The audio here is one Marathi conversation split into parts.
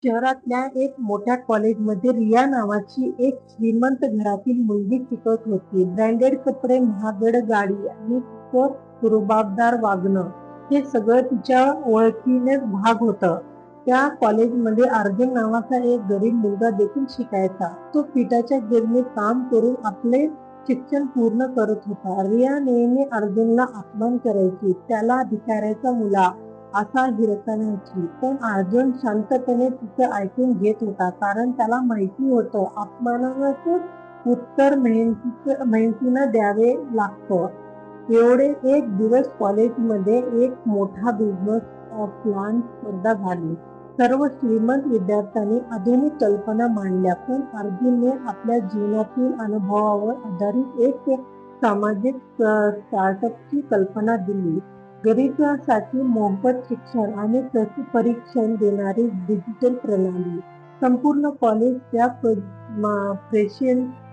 शहरातल्या एक मोठ्या कॉलेजमध्ये रिया नावाची एक श्रीमंत घरातील मुलगी शिकत होती. ब्रँडेड कपडे, महागड गाडी आणि तिचं रुबाबदार वागणं हे सगळं तिच्या ओळखीनेच भाग होतं. त्या कॉलेजमध्ये अर्जुन नावाचा एक गरीब मुलगा देखील शिकायचा. तो पिठाच्या गिरणीत काम करून आपले शिक्षण पूर्ण करत होता. रिया नेहमी अर्जुनला अपमान करायची, त्याला भिकाऱ्याचा मुला असा हिरकणाची. पण अर्जुन शांतपणे तिचं ऐकून घेत होता, कारण त्याला माहिती होतं अपमानाचं उत्तर मेहनतीनं द्यावे लागतं. एवढे एक दिवस कॉलेजमध्ये एक मोठा बिझनेस प्लॅन स्पर्धा झाली. सर्व श्रीमंत विद्यार्थ्यांनी आधुनिक कल्पना मांडल्या, पण अर्जुनने आपल्या जीवनातील अनुभवावर आधारित एक सामाजिक स्टार्टअपची कल्पना दिली. गरीबांसाठी मोफत शिक्षण आणि परीक्षण देणारी डिजिटल प्रणाली. संपूर्ण कॉलेज त्या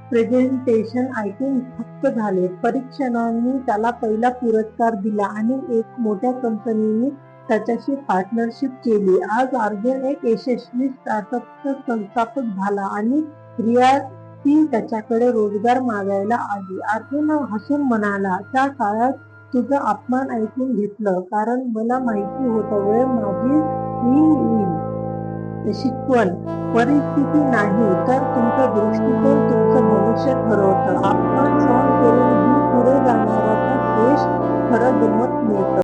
प्रेझेंटेशन ऐकून थक्क झाले. परीक्षकांनी त्याला पहिला पुरस्कार दिला आणि एक मोठ्या कंपनीने त्याच्याशी पार्टनरशिप केली. आज अर्जुन एक यशस्वी स्टार्टअपचा संस्थापक झाला आणि रिया ती त्याच्याकडे रोजगार मागायला आली. अर्जुन हसून म्हणाला, त्या काळात तुझं अपमान ऐकून घेतलं, कारण मला माहिती होतं वेळ माझी येईल. शिकवण परिस्थिती नाही, तर तुमचा दृष्टिकोन तुमचं भविष्य ठरवतं. अपमान सहन करूनही पुढे जाणाऱ्याचा यश खरं गंमत मिळतं.